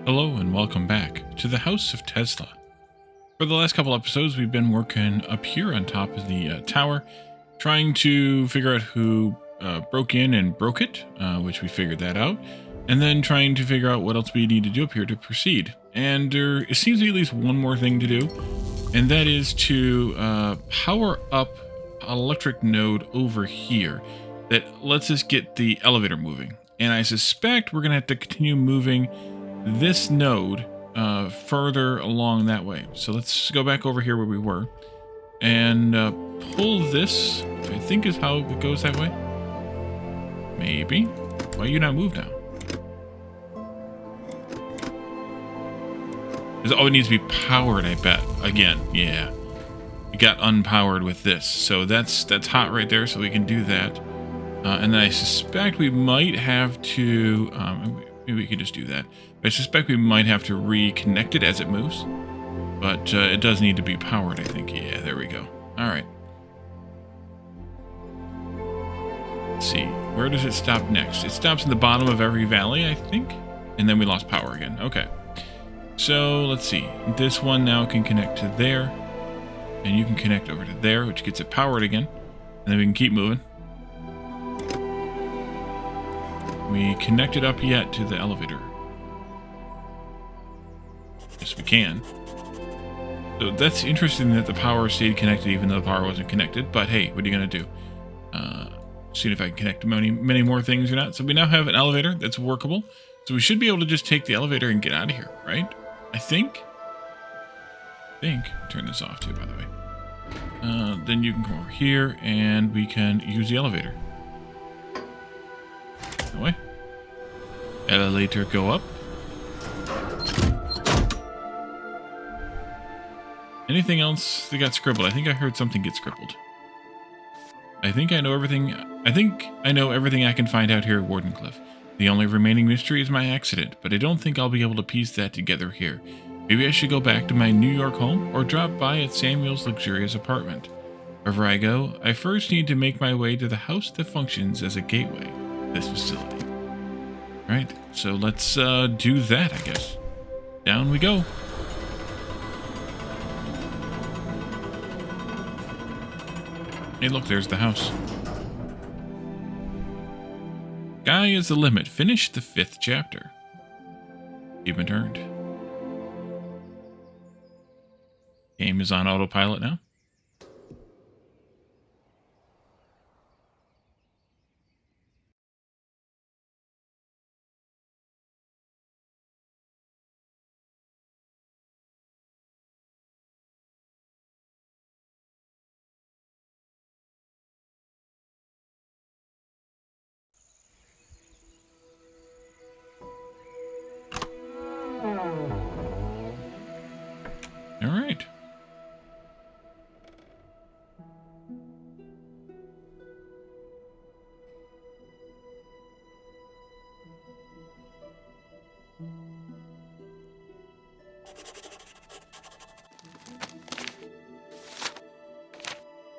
Hello and welcome back to the House of Tesla. For the last couple episodes, we've been working up here on top of the tower, trying to figure out who broke in and broke it, which we figured that out, and then trying to figure out what else we need to do up here to proceed. And there seems to be at least one more thing to do, and that is to power up an electric node over here that lets us get the elevator moving. And I suspect we're going to have to continue moving this node further along that way. So let's go back over here where we were and pull this, which I think is how it goes that way. Maybe. Why you not move now? Oh, it needs to be powered, I bet. Again, yeah. We got unpowered with this. So that's hot right there, so we can do that. And then I suspect we might have to... maybe we could just do that. I suspect we might have to reconnect it as it moves. But it does need to be powered, I think. Yeah, there we go. All right. Let's see. Where does it stop next? It stops in the bottom of every valley, I think. And then we lost power again. Okay. So, let's see. This one now can connect to there. And you can connect over to there, which gets it powered again. And then we can keep moving. We connected up yet to the elevator. Yes, we can. So that's interesting that the power stayed connected even though the power wasn't connected. But hey, what are you going to do? See if I can connect many more things or not. So we now have an elevator that's workable. So we should be able to just take the elevator and get out of here, right? I think. Turn this off too, by the way. Then you can come over here and we can use the elevator. That way. Elevator go up. Anything else that got scribbled? I think I heard something get scribbled. I think I know everything I can find out here at Wardenclyffe. The only remaining mystery is my accident, but I don't think I'll be able to piece that together here. Maybe I should go back to my New York home or drop by at Samuel's luxurious apartment. Wherever I go, I first need to make my way to the house that functions as a gateway to this facility. Right, so let's do that, I guess. Down we go. Hey, look, there's the house. Sky is the limit. Finish the 5th chapter. Achievement earned. Game is on autopilot now. All right.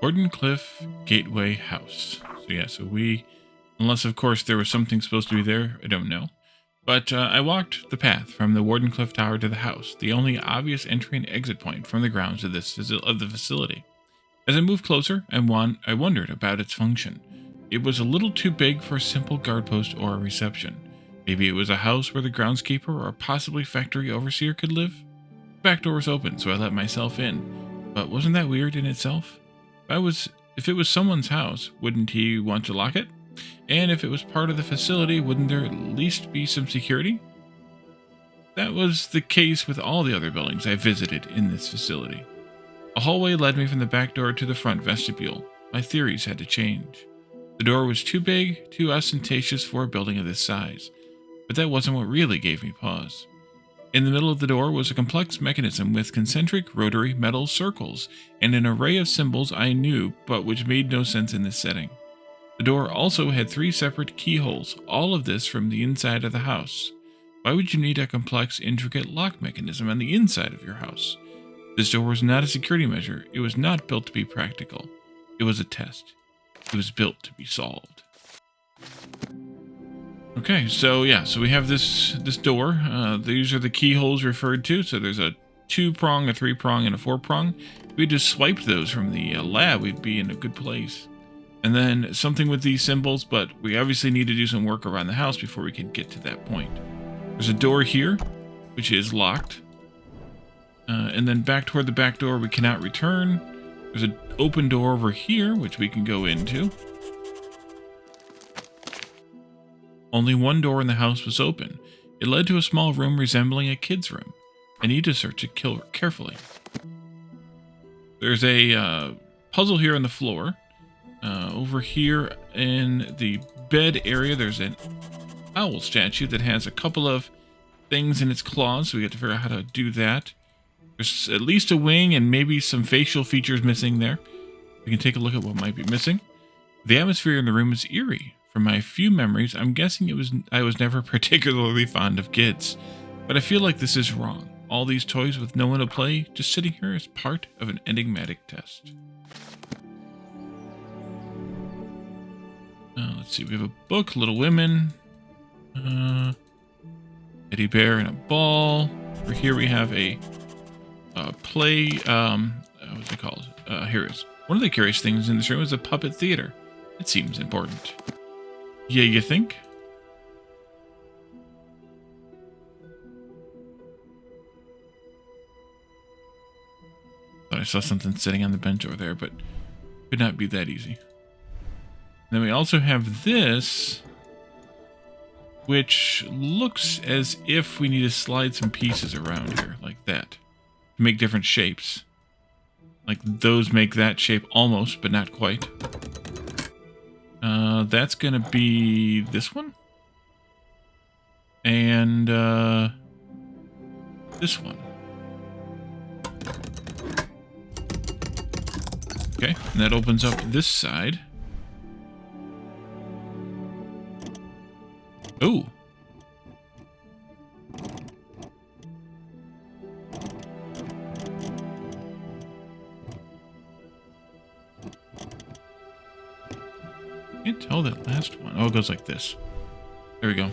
Wardenclyffe Gateway House. So yeah, unless of course there was something supposed to be there, I don't know. But I walked the path from the Wardenclyffe Tower to the house, the only obvious entry and exit point from the grounds of the facility. As I moved closer, I wondered about its function. It was a little too big for a simple guard post or a reception. Maybe it was a house where the groundskeeper or possibly factory overseer could live? The back door was open, so I let myself in. But wasn't that weird in itself? If it was someone's house, wouldn't he want to lock it? And if it was part of the facility, wouldn't there at least be some security? That was the case with all the other buildings I visited in this facility. A hallway led me from the back door to the front vestibule. My theories had to change. The door was too big, too ostentatious for a building of this size. But that wasn't what really gave me pause. In the middle of the door was a complex mechanism with concentric rotary metal circles and an array of symbols I knew but which made no sense in this setting. The door also had 3 separate keyholes, all of this from the inside of the house. Why would you need a complex, intricate lock mechanism on the inside of your house? This door was not a security measure. It was not built to be practical. It was a test. It was built to be solved. Okay, so yeah, so we have this door. These are the keyholes referred to. So there's a 2-prong, a 3-prong, and a 4-prong. If we just swiped those from the lab, we'd be in a good place. And then something with these symbols, but we obviously need to do some work around the house before we can get to that point. There's a door here, which is locked. And then back toward the back door, we cannot return. There's an open door over here, which we can go into. Only one door in the house was open. It led to a small room resembling a kid's room. I need to search it carefully. There's a puzzle here on the floor. Over here in the bed area, there's an owl statue that has a couple of things in its claws, so we have to figure out how to do that. There's at least a wing and maybe some facial features missing there. We can take a look at what might be missing. The atmosphere in the room is eerie. From my few memories, I'm guessing I was never particularly fond of kids. But I feel like this is wrong. All these toys with no one to play, just sitting here as part of an enigmatic test. Let's see, we have a book, Little Women, teddy bear and a ball. Over here we have a play, what's it called? Here it is. One of the curious things in this room is a puppet theater. It seems important. Yeah, you think? Thought I saw something sitting on the bench over there, but could not be that easy. Then we also have this, which looks as if we need to slide some pieces around here, like that, to make different shapes. Like those make that shape almost, but not quite. That's gonna be this one. And this one. Okay, and that opens up this side. Ooh. Can't tell that last one. Oh, it goes like this. There we go.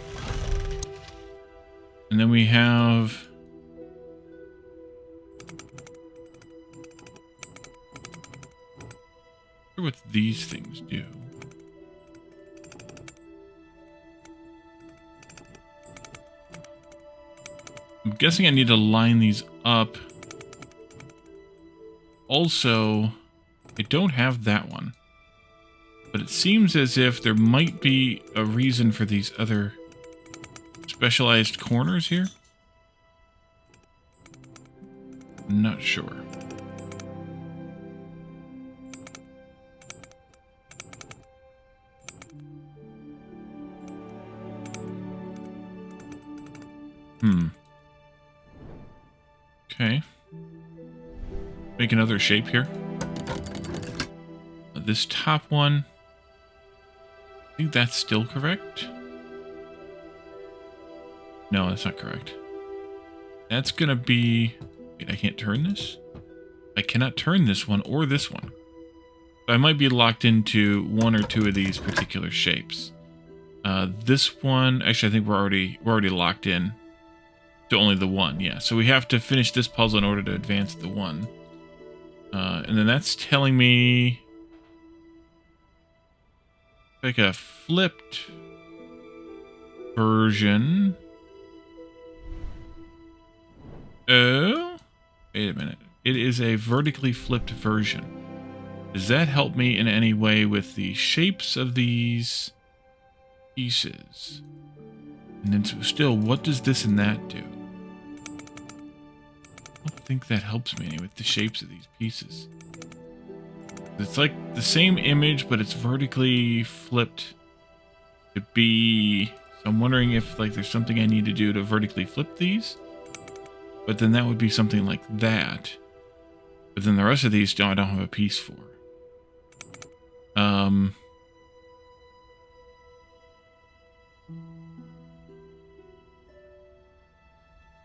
And then we have... I wonder what these things do. I'm guessing I need to line these up. Also, I don't have that one. But it seems as if there might be a reason for these other specialized corners here. I'm not sure. Okay. Make another shape here. This top one, I think that's still correct. No, that's not correct. That's gonna be... Wait, I can't turn this? I cannot turn this one or this one. So I might be locked into one or two of these particular shapes. This one, actually, I think we're already locked in to only the one. Yeah, so we have to finish this puzzle in order to advance the one. And then that's telling me like a flipped version. Oh, wait a minute. It is a vertically flipped version. Does that help me in any way with the shapes of these pieces? And then still, what does this and that do? I don't think that helps me any with the shapes of these pieces. It's like the same image, but it's vertically flipped to be... So I'm wondering if like there's something I need to do to vertically flip these. But then that would be something like that. But then the rest of these I don't have a piece for.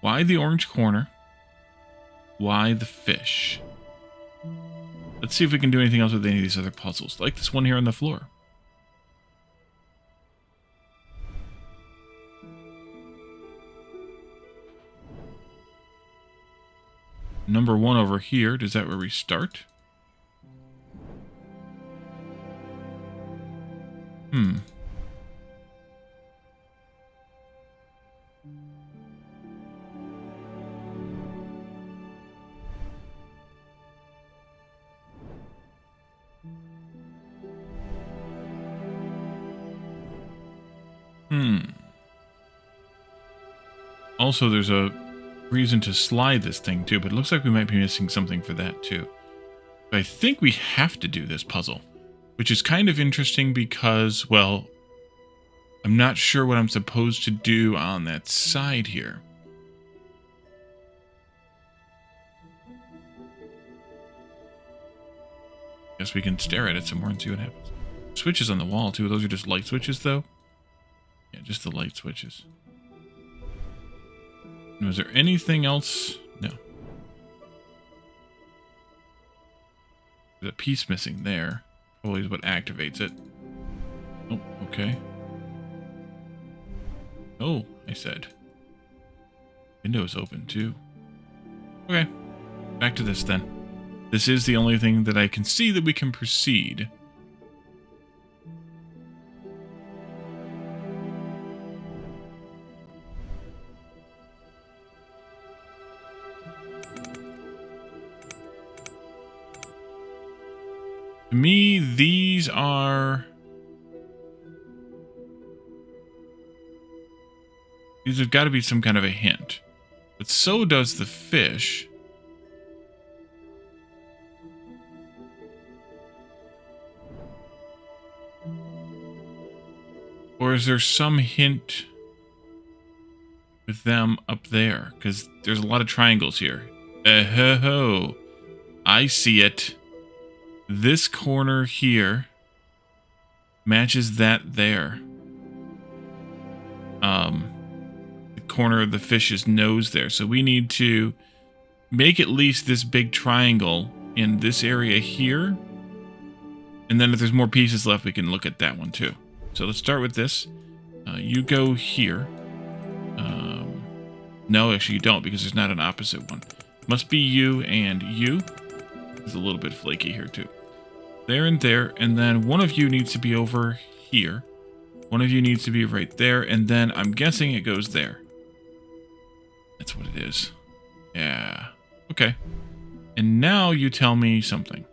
Why the orange corner? Why the fish? Let's see if we can do anything else with any of these other puzzles, like this one here on the floor. number 1 over here. Is that where we start? Hmm. Also, there's a reason to slide this thing too, but it looks like we might be missing something for that too. But I think we have to do this puzzle, which is kind of interesting because, well, I'm not sure what I'm supposed to do on that side here. Guess we can stare at it some more and see what happens. Switches on the wall too. Those are just light switches though. Yeah, just the light switches. Was there anything else? No. There's a piece missing there. Probably is what activates it. Oh, okay. Oh, I said. Window's open too. Okay. Back to this then. This is the only thing that I can see that we can proceed. To me, these have got to be some kind of a hint. But so does the fish. Or is there some hint with them up there? Because there's a lot of triangles here. Oh, I see it. This corner here matches that there. The corner of the fish's nose there. So we need to make at least this big triangle in this area here. And then if there's more pieces left, we can look at that one too. So let's start with this. You go here. No, actually you don't, because there's not an opposite one. Must be you and you. It's a little bit flaky here too. There and there, and then one of you needs to be over here. One of you needs to be right there, and then I'm guessing it goes there. That's what it is. Yeah. Okay. And now you tell me something.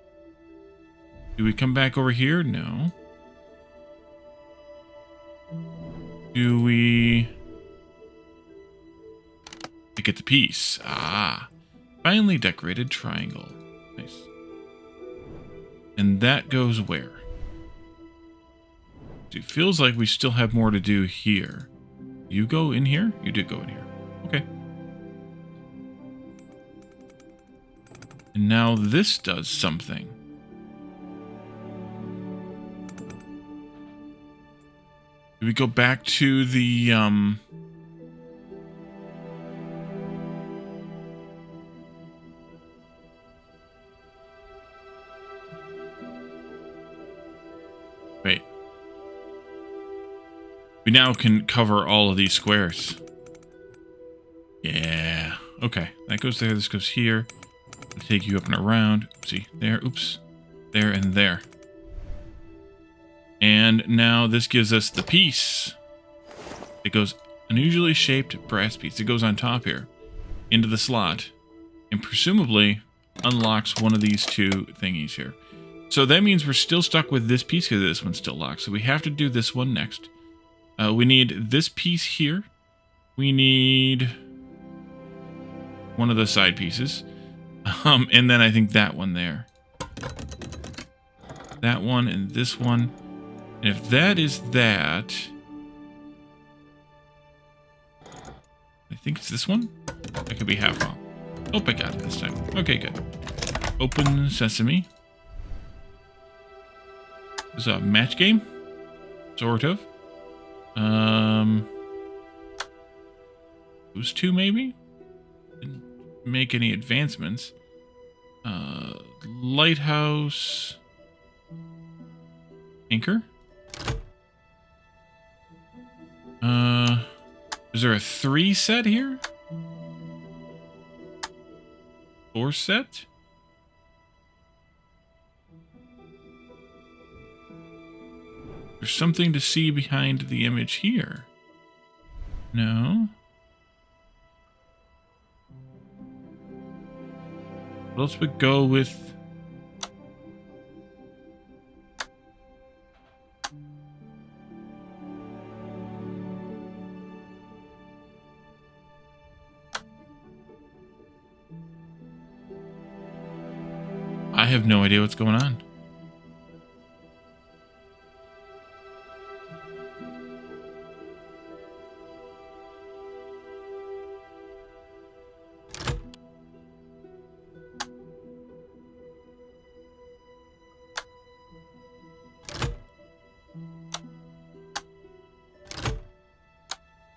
Do we come back over here? No. Do we... I get the piece. Ah. Finely decorated triangle. Nice. And that goes where? It feels like we still have more to do here. You go in here? You did go in here. Okay. And now this does something. Do we go back to the, Wait. We now can cover all of these squares. Yeah. Okay. That goes there. This goes here. I'll take you up and around. See, there. Oops. There and there. And now this gives us the piece. It goes unusually shaped brass piece. It goes on top here into the slot and presumably unlocks one of these two thingies here. So that means we're still stuck with this piece because this one's still locked. So we have to do this one next. We need this piece here. We need one of the side pieces. And then I think that one there. That one and this one. And if that is that... I think it's this one? That could be half wrong. Oh, I got it this time. Okay, good. Open sesame. This is a match game? Sort of. Those two maybe? Didn't make any advancements. Lighthouse. Anchor? Is there a 3 set here? set? There's something to see behind the image here. No? Let's go with... I have no idea what's going on.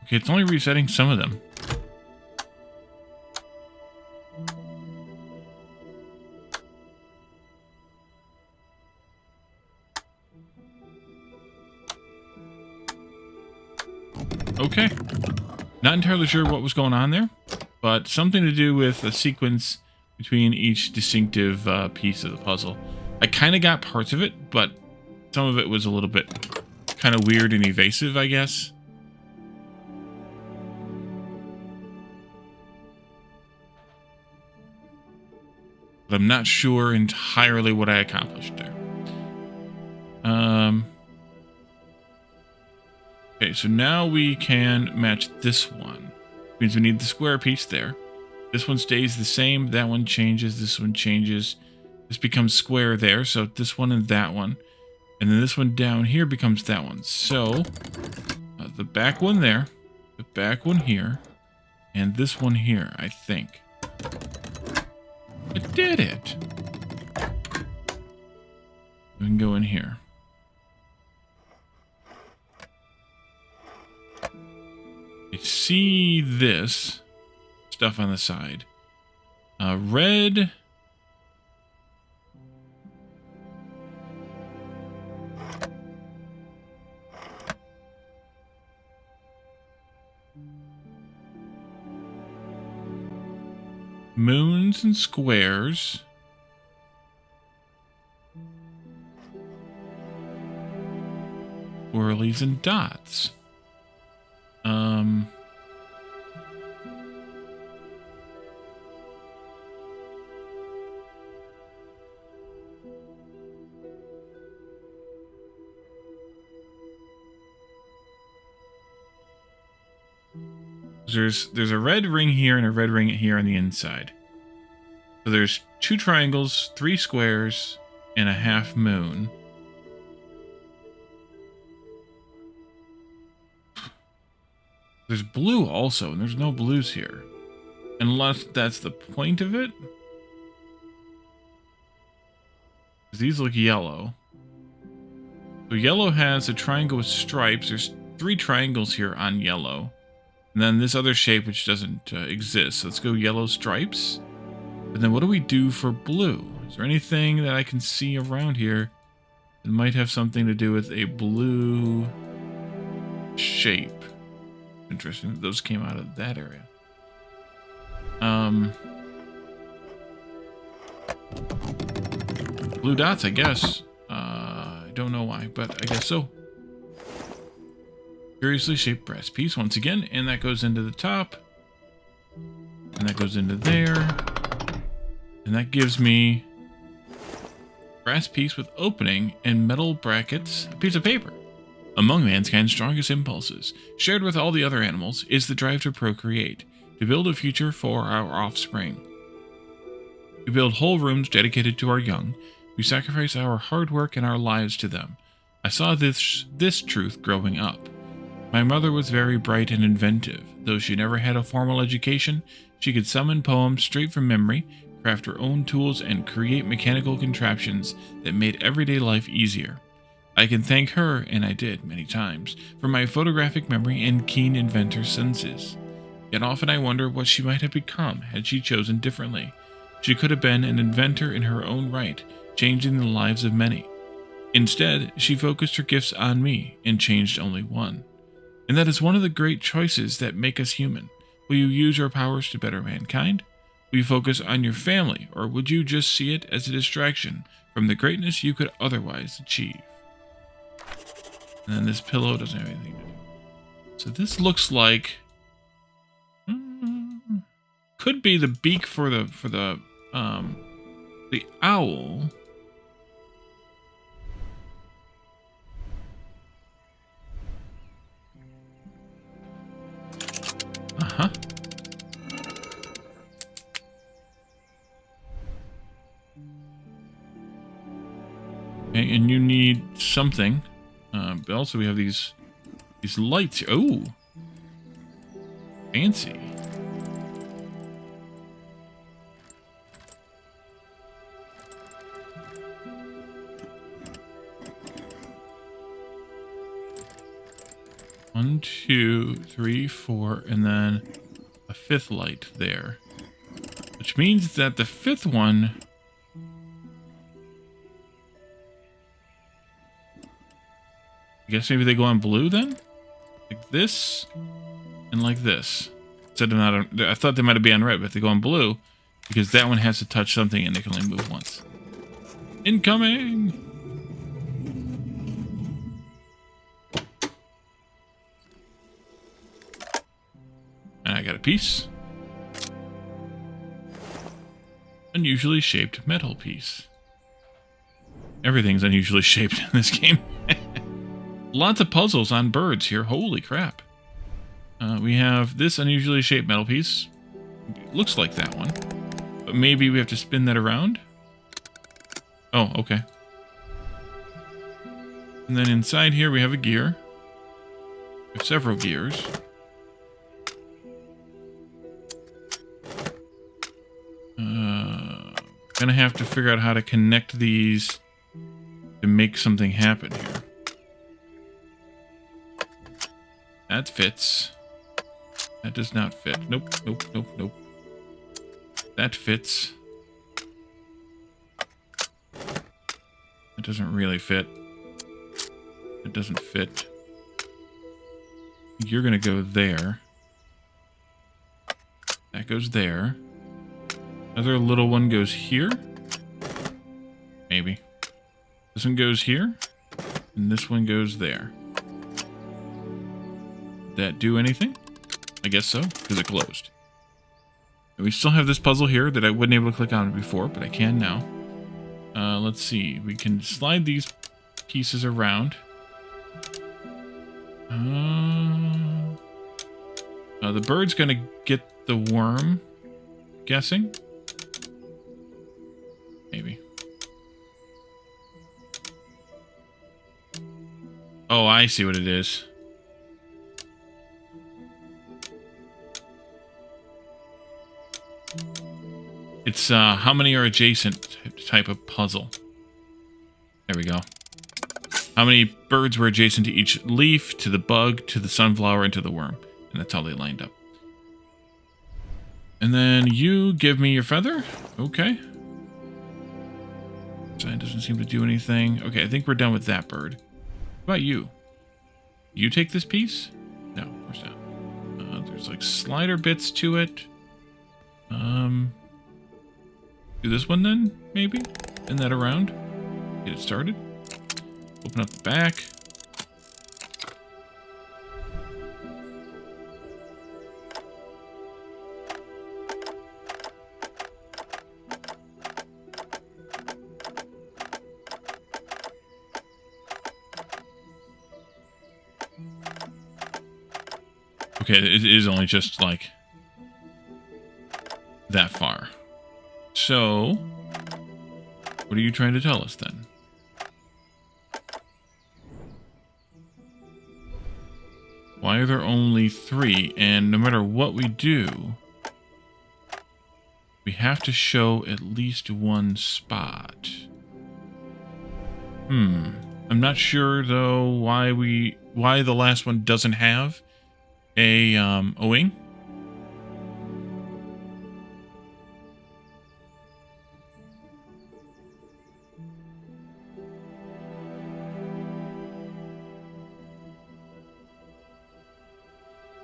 Okay, it's only resetting some of them. Okay. Not entirely sure what was going on there, but something to do with a sequence between each distinctive piece of the puzzle. I kind of got parts of it, but some of it was a little bit kind of weird and evasive, I guess. But I'm not sure entirely what I accomplished there. Okay, so now we can match this one. Means we need the square piece there. This one stays the same. That one changes. This one changes. This becomes square there. So this one and that one. And then this one down here becomes that one. So the back one there, the back one here, and this one here, I think. I did it. We can go in here. I see this stuff on the side. Red. Moons and squares. Whirlies and dots. There's a red ring here and a red ring here on the inside. So there's 2 triangles, 3 squares, and a half moon. There's blue also, and there's no blues here. Unless that's the point of it. These look yellow. So yellow has a triangle with stripes. There's 3 triangles here on yellow. And then this other shape which doesn't exist. So let's go yellow stripes. And then what do we do for blue? Is there anything that I can see around here that might have something to do with a blue shape? Interesting that those came out of that area. Blue dots, I guess. I don't know why, but I guess so. Curiously shaped brass piece once again, and that goes into the top. And that goes into there. And that gives me brass piece with opening and metal brackets, a piece of paper. Among mankind's strongest impulses, shared with all the other animals, is the drive to procreate, to build a future for our offspring. We build whole rooms dedicated to our young. We sacrifice our hard work and our lives to them. I saw this truth growing up. My mother was very bright and inventive. Though she never had a formal education, she could summon poems straight from memory, craft her own tools, and create mechanical contraptions that made everyday life easier. I can thank her, and I did many times, for my photographic memory and keen inventor senses. Yet often I wonder what she might have become had she chosen differently. She could have been an inventor in her own right, changing the lives of many. Instead, she focused her gifts on me and changed only one. And that is one of the great choices that make us human. Will you use your powers to better mankind? Will you focus on your family, or would you just see it as a distraction from the greatness you could otherwise achieve? And then this pillow doesn't have anything to do. So this looks like could be the beak for the owl. Uh-huh. Okay, and you need something. But also we have these lights here. Oh, fancy. One, two, three, four, and then a fifth light there. Which means that the fifth one... I guess maybe they go on blue then? Like this, and like this. Instead of not, I thought they might be on red, but they go on blue, because that one has to touch something and they can only move once. Incoming! And I got a piece. Unusually shaped metal piece. Everything's unusually shaped in this game. Lots of puzzles on birds here. Holy crap. We have this unusually shaped metal piece. Looks like that one. But maybe we have to spin that around. Oh, okay. And then inside here we have a gear. We have several gears. Gonna have to figure out how to connect these to make something happen here. That fits. That does not fit. Nope, nope, nope, nope. That fits. It doesn't really fit. It doesn't fit. You're gonna go there. That goes there. Another little one goes here. Maybe. This one goes here. And this one goes there. Did that do anything? I guess so, because it closed. And we still have this puzzle here that I wasn't able to click on before, but I can now. Let's see. We can slide these pieces around. The bird's going to get the worm. Guessing? Maybe. Oh, I see what it is. It's how many are adjacent type of puzzle. There we go. How many birds were adjacent to each leaf, to the bug, to the sunflower, and to the worm. And that's how they lined up. And then you give me your feather. Okay. So it doesn't seem to do anything. Okay, I think we're done with that bird. What about you? You take this piece? No, of course not. There's like slider bits to it. Do this one then, maybe? Spin that around. Get it started. Open up the back. Okay, it is only just like that far. So, what are you trying to tell us then? Why are there only 3? And no matter what we do, we have to show at least one spot. I'm not sure though why the last one doesn't have a wing.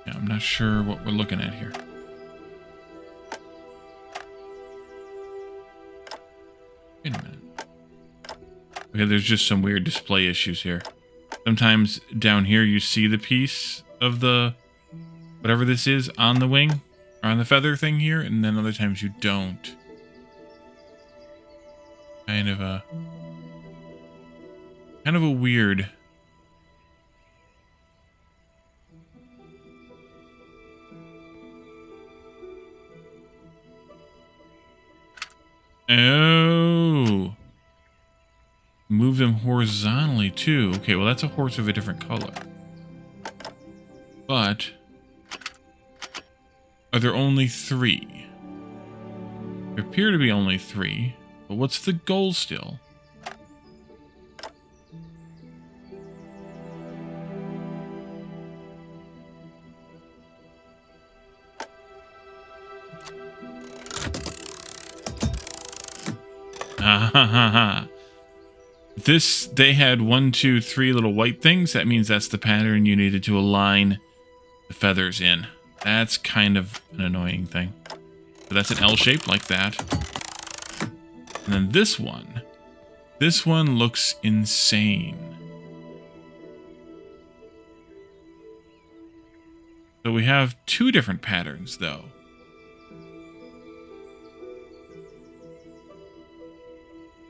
Yeah, I'm not sure what we're looking at here. Wait a minute. Okay, there's just some weird display issues here. Sometimes down here you see the piece of the whatever this is on the wing or on the feather thing here, and then other times you don't. Kind of a weird. Oh. Move them horizontally too. Okay, well that's a horse of a different color. But are there only 3? There appear to be only 3. But what's the goal still? This, they had 1, 2, 3 little white things. That means that's the pattern you needed to align the feathers in. That's kind of an annoying thing. So that's an L shape like that. And then this one looks insane. So we have 2 different patterns though.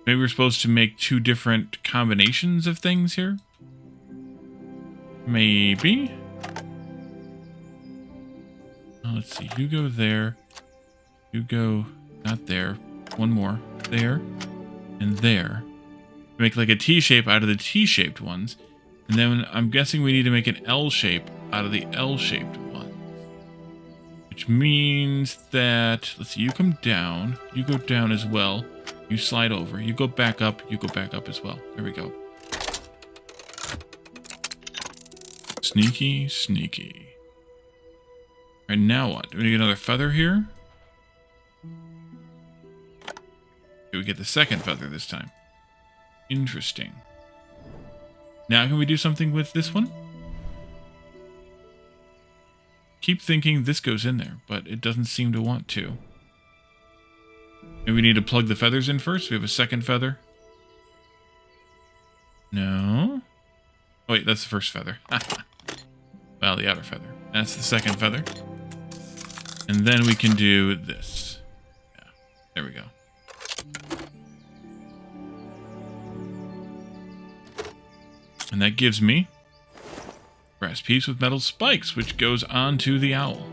Maybe we're supposed to make 2 different combinations of things here? Maybe. Let's see. You go there. You go not there. One more. There. And there. Make like a T shape out of the T-shaped ones. And then I'm guessing we need to make an L shape out of the L-shaped ones. Which means that... Let's see. You come down. You go down as well. You slide over. You go back up. You go back up as well. There we go. Sneaky, sneaky. All right, now what? Do we get another feather here? Do we get the second feather this time? Interesting. Now can we do something with this one? Keep thinking this goes in there, but it doesn't seem to want to. Maybe we need to plug the feathers in first. We have a second feather. No. Oh, wait, that's the first feather. Well, the outer feather. That's the second feather. And then we can do this. Yeah, there we go. And that gives me brass piece with metal spikes, which goes onto the owl.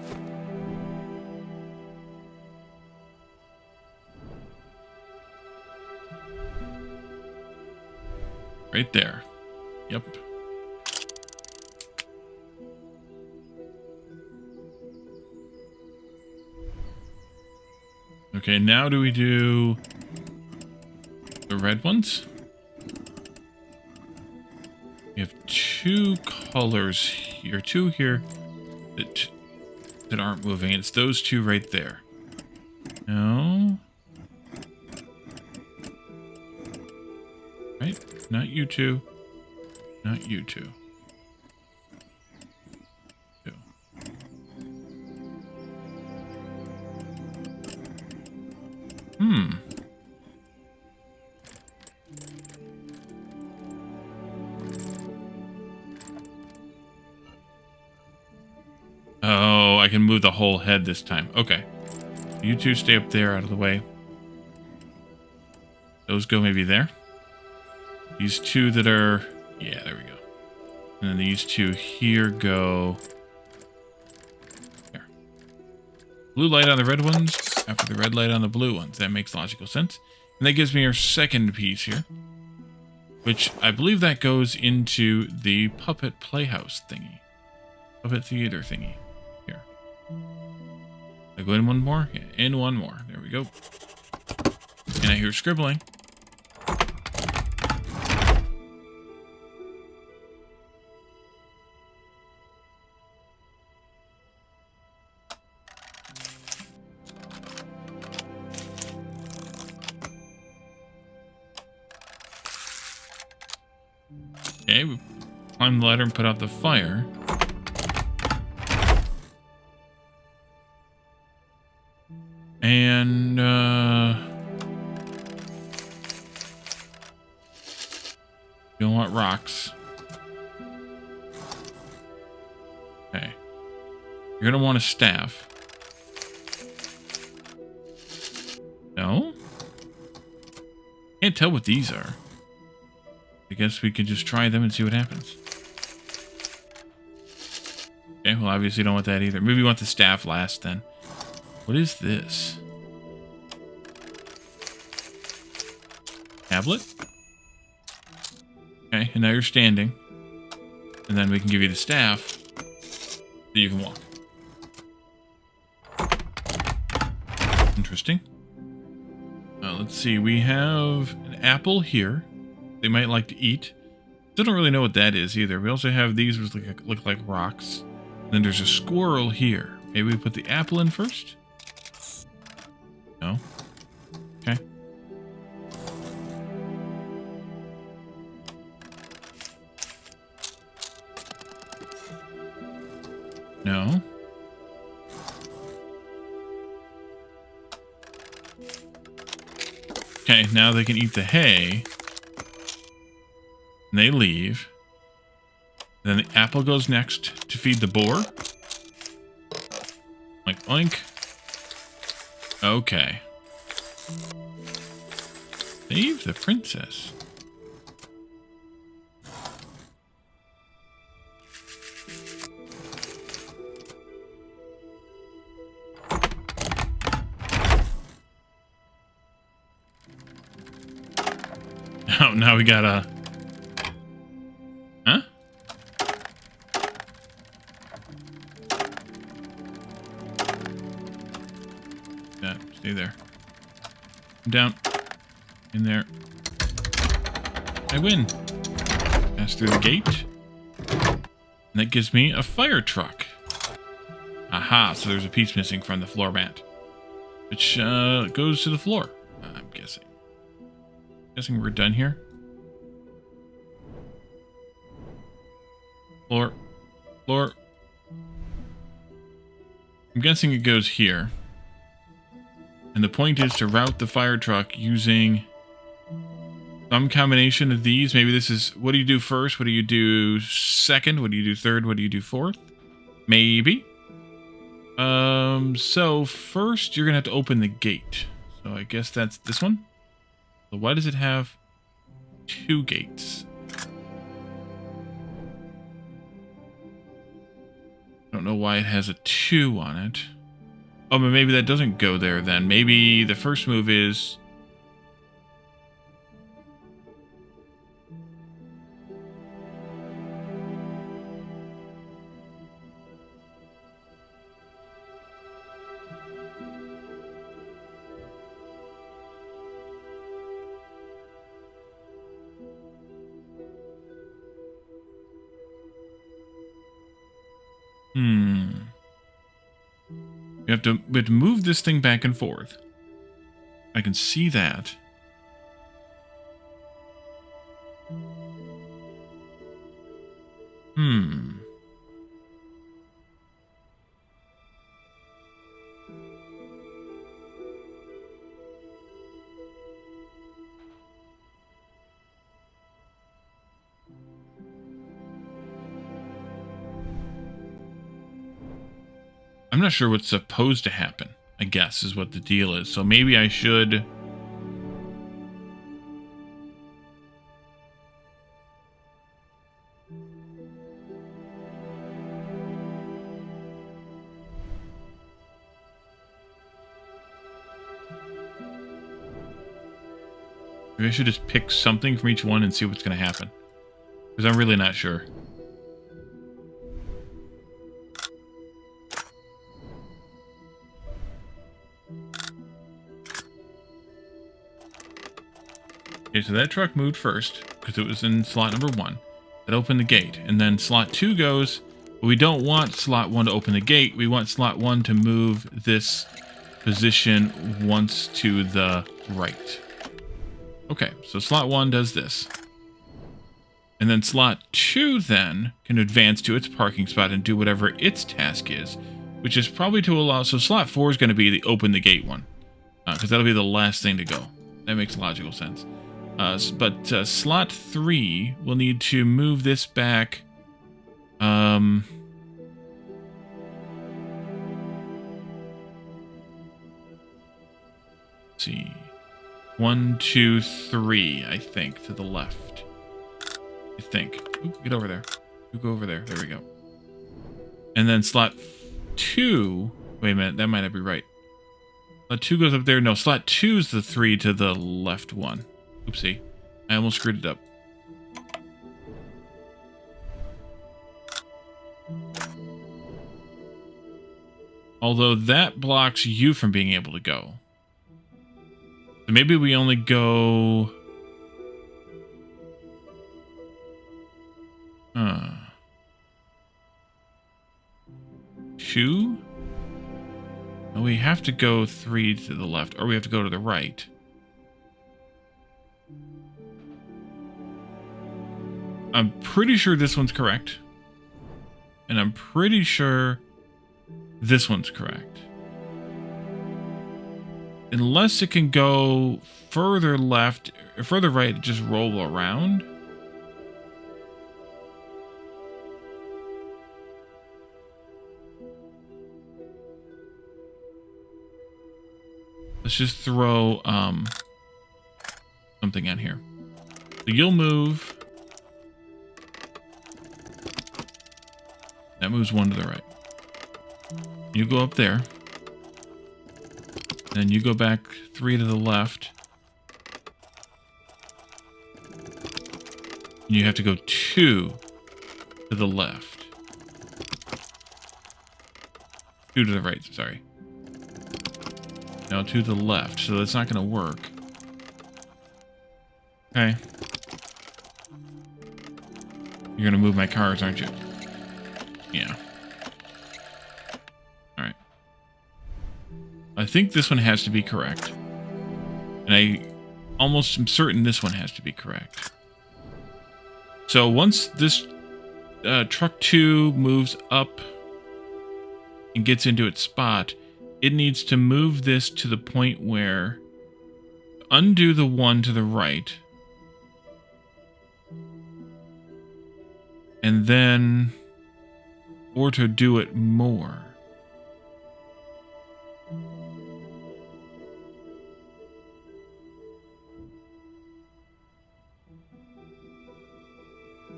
Right there. Yep. Okay, now do we do the red ones? We have 2 colors here, 2 here that aren't moving. It's those 2 right there. No. Right? Not you 2. Not you 2. 2. Oh, I can move the whole head this time. Okay. You 2 stay up there out of the way. Those go maybe there. These 2 that are... Yeah, there we go. And then these 2 here go... There. Blue light on the red ones, after the red light on the blue ones. That makes logical sense. And that gives me our second piece here. Which, I believe that goes into the puppet playhouse thingy. Puppet theater thingy. Here. I go in one more? Yeah, in one more. There we go. And I hear scribbling. Okay, we climb the ladder and put out the fire. And, got rocks. Okay. You're going to want a staff. No? Can't tell what these are. I guess we could just try them and see what happens. Okay, well, obviously don't want that either. Maybe we want the staff last then. What is this? Tablet? Okay, and now you're standing. And then we can give you the staff so you can walk. Interesting. Let's see, we have an apple here. They might like to eat. Still don't really know what that is either. We also have these which look like rocks. Then there's a squirrel here. Maybe we put the apple in first? No. Okay. No. Okay, now they can eat the hay. And they leave. Then the apple goes next to feed the boar. Like, oink. Okay. Save the princess. Oh, now we got a... Huh? Yeah, stay there. Down. In there. I win. Pass through the gate. And that gives me a fire truck. Aha, so there's a piece missing from the floor mat. Which goes to the floor, I'm guessing. Guessing we're done here. Floor. Floor. I'm guessing it goes here. And the point is to route the fire truck using some combination of these. Maybe this is, what do you do first? What do you do second? What do you do third? What do you do fourth? Maybe. So first you're going to have to open the gate. So I guess that's this one. So why does it have two gates? I don't know why it has a 2 on it. Oh, but maybe that doesn't go there then. Maybe the first move is... We have to move this thing back and forth. I can see that. I'm not sure what's supposed to happen, I guess, is what the deal is. So maybe I should... Maybe I should just pick something from each one and see what's going to happen. Because I'm really not sure. Okay, so that truck moved first, because it was in slot number 1. That opened the gate. And then slot 2 goes, but we don't want slot 1 to open the gate. We want slot 1 to move this position once to the right. Okay, so slot 1 does this. And then slot 2 then can advance to its parking spot and do whatever its task is, which is probably to allow... So slot 4 is going to be the open the gate one, because that'll be the last thing to go. That makes logical sense. But slot 3 will need to move this back. Let's see. 1, 2, 3, I think, to the left. I think. Ooh, get over there. You go over there. There we go. And then slot 2. Wait a minute, that might not be right. Slot 2 goes up there. No, slot 2 is the 3 to the left one. Oopsie. I almost screwed it up. Although that blocks you from being able to go. So maybe we only go... 2? No, we have to go 3 to the left, or we have to go to the right. I'm pretty sure this one's correct. And I'm pretty sure this one's correct. Unless it can go further left, or further right, just roll around. Let's just throw something in here. So you'll move. That moves 1 to the right. You go up there. Then you go back 3 to the left. And you have to go 2 to the left. 2 to the right, sorry. No, 2 to the left, so that's not going to work. Okay. You're going to move my cars, aren't you? Yeah. Alright. I think this one has to be correct. And I almost am certain this one has to be correct. So once this truck 2 moves up and gets into its spot, it needs to move this to the point where undo the 1 to the right. And then, or to do it more.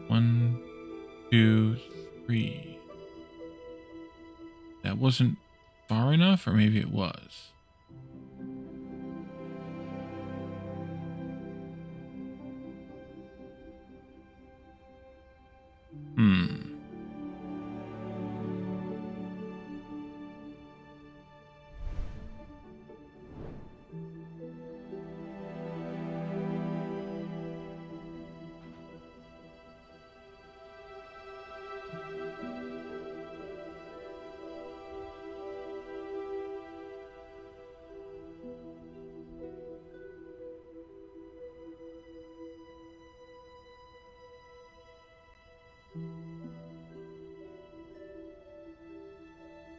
One, 2, 3. That wasn't far enough, or maybe it was.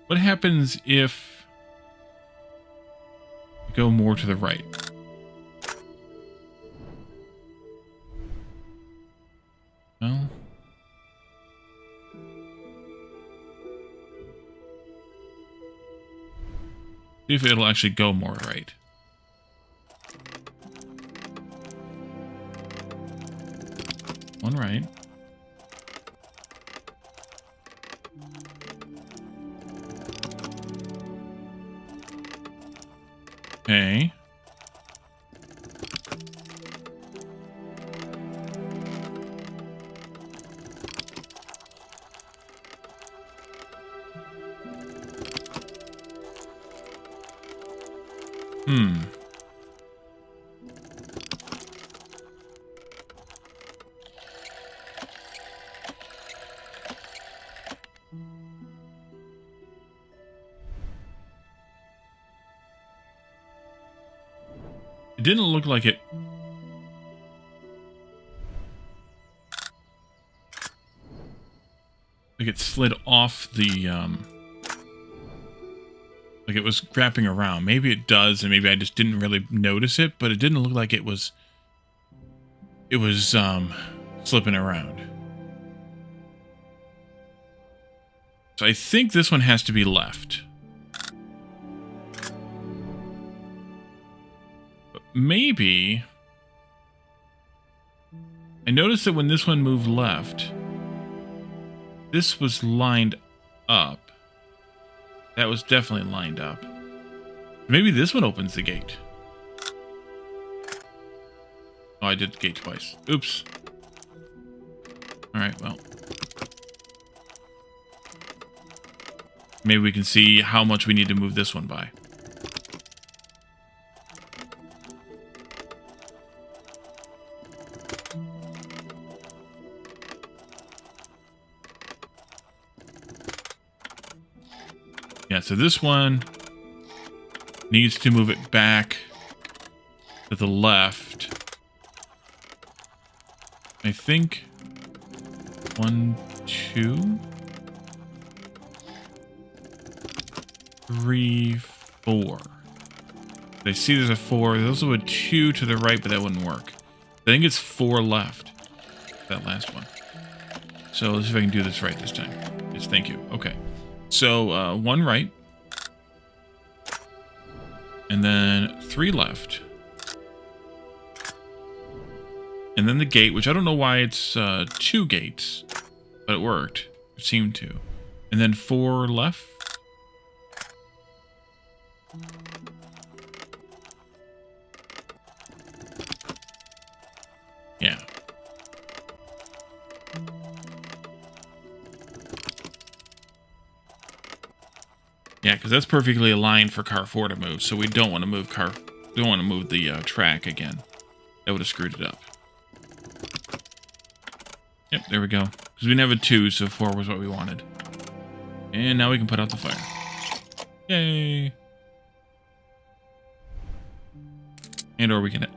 What happens if you go more to the right? Well, see if it'll actually go more right. One right. Okay. It didn't look like it. Like it slid off the, like it was wrapping around. Maybe it does, and maybe I just didn't really notice it, but it didn't look like it was it was slipping around. So I think this one has to be left. But maybe I noticed that when this one moved left, this was lined up. That was definitely lined up. Maybe this one opens the gate. Oh, I did the gate twice. Oops. Alright, well. Maybe we can see how much we need to move this one by. Yeah, so this one needs to move it back to the left. I think 1, 2, 3, 4. I see there's a 4. There's also a 2 to the right, but that wouldn't work. I think it's 4 left. That last one. So let's see if I can do this right this time. Yes, thank you. Okay. So 1 right. And then 3 left. And then the gate, which I don't know why it's 2 gates, but it worked. It seemed to. And then 4 left. Yeah. Yeah, because that's perfectly aligned for car 4 to move, so we don't want to move the track again. That would have screwed it up. Yep, there we go. Because we didn't have a 2, so 4 was what we wanted. And now we can put out the fire. Yay! And or we can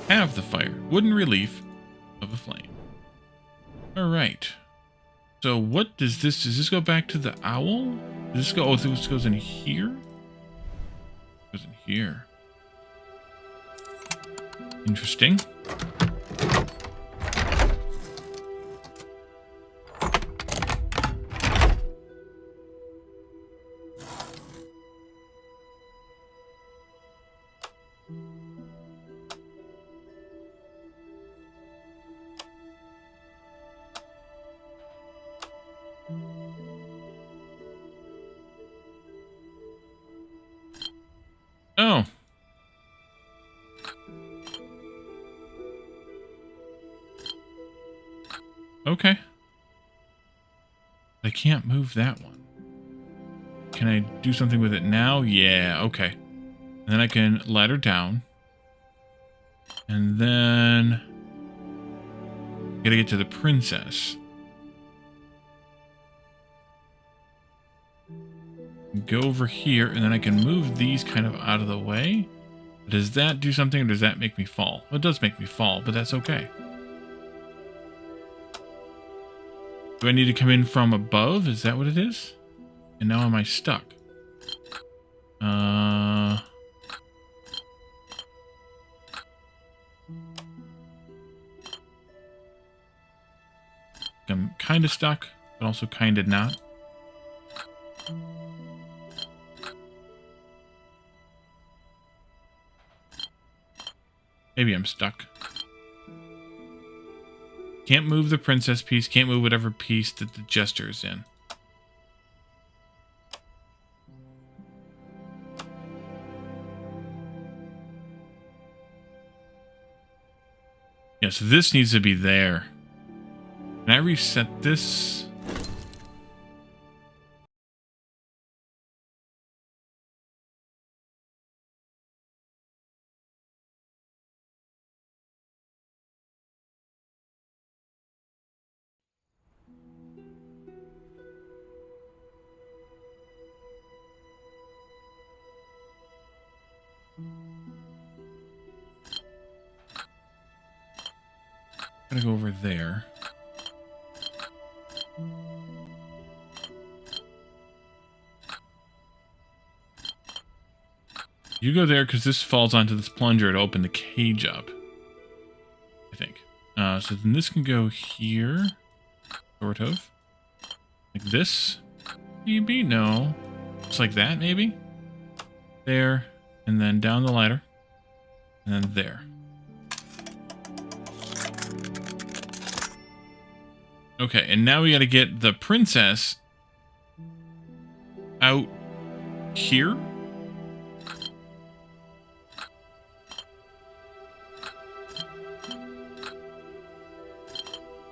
have the fire. Wooden relief of a flame. Alright. So what does this go back to the owl? Does this go, oh, this goes in here? It goes in here. Interesting. Oh. Okay. I can't move that one. Can I do something with it now? Yeah, okay. And then I can ladder down. And then gotta get to the princess. Go over here, and then I can move these kind of out of the way. Does that do something, or does that make me fall? Well, it does make me fall, but that's okay. Do I need to come in from above? Is that what it is? And now am I stuck? I'm kind of stuck, but also kind of not. Maybe I'm stuck. Can't move the princess piece, can't move whatever piece that the jester is in. Yeah, so this needs to be there. Can I reset this? Gotta go over there. You go there because this falls onto this plunger to open the cage up. I think. So then this can go here, sort of. Like this. Maybe? No. Just like that, maybe? There. And then down the ladder. And then there. Okay, and now we gotta get the princess out here?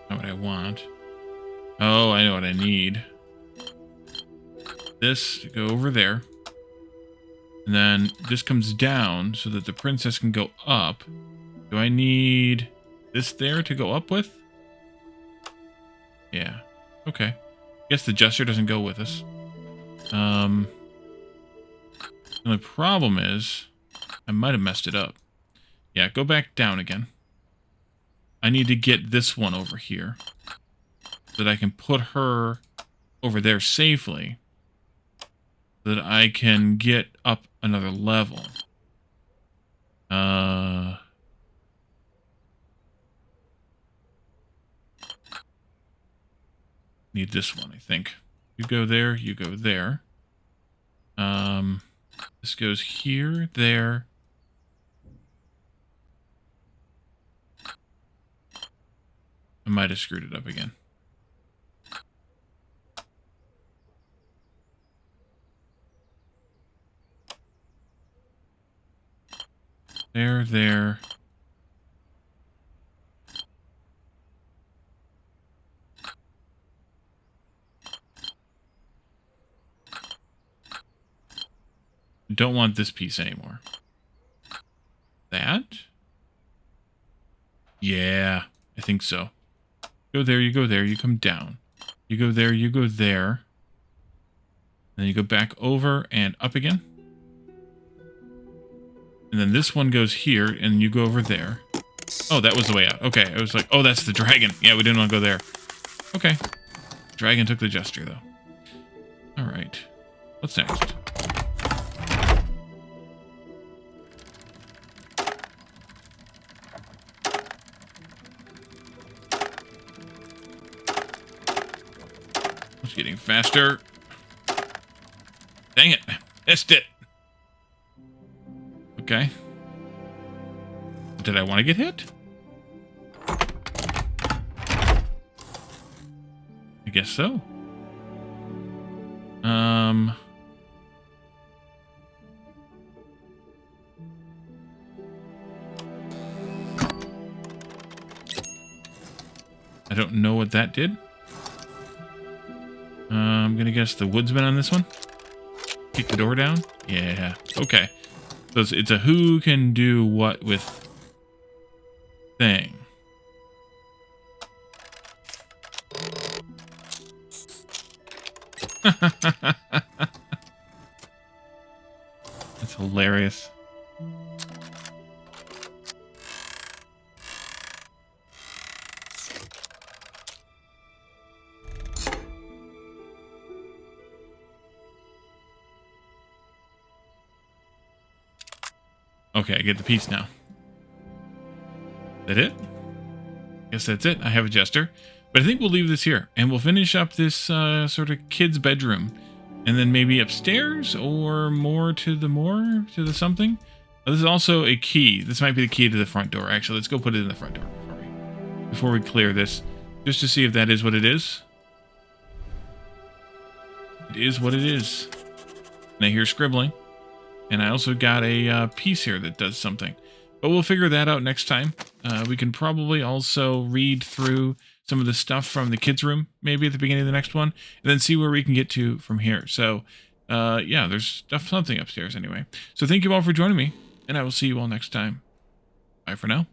Not what I want. Oh, I know what I need. This to go over there. And then this comes down so that the princess can go up. Do I need this there to go up with? Yeah. Okay. Guess the jester doesn't go with us. The only problem is I might have messed it up. Yeah, go back down again. I need to get this one over here so that I can put her over there safely so that I can get up another level. Need this one, I think. You go there, you go there. This goes here, there. I might have screwed it up again. There, there. Don't want this piece anymore. That? Yeah, I think so. Go there, you go there, you come down. You go there, you go there. Then you go back over and up again. And then this one goes here, and you go over there. Oh, that was the way out. Okay, I was like, oh, that's the dragon. Yeah, we didn't want to go there. Okay. Dragon took the gesture, though. All right. What's next? It's getting faster. Dang it. Missed it. Okay. Did I want to get hit? I guess so. I don't know what that did. I'm gonna guess the woodsman on this one. Kick the door down? Yeah. Okay. So it's a who can do what with thing. That's hilarious. Okay, I get the piece now. That it? Guess that's it. I have a jester. But I think we'll leave this here. And we'll finish up this sort of kid's bedroom. And then maybe upstairs or more to the something. Oh, this is also a key. This might be the key to the front door. Actually, let's go put it in the front door before we clear this. Just to see if that is what it is. It is what it is. And I hear scribbling. And I also got a piece here that does something. But we'll figure that out next time. We can probably also read through some of the stuff from the kids' room, maybe at the beginning of the next one, and then see where we can get to from here. So, yeah, there's something upstairs anyway. So thank you all for joining me, and I will see you all next time. Bye for now.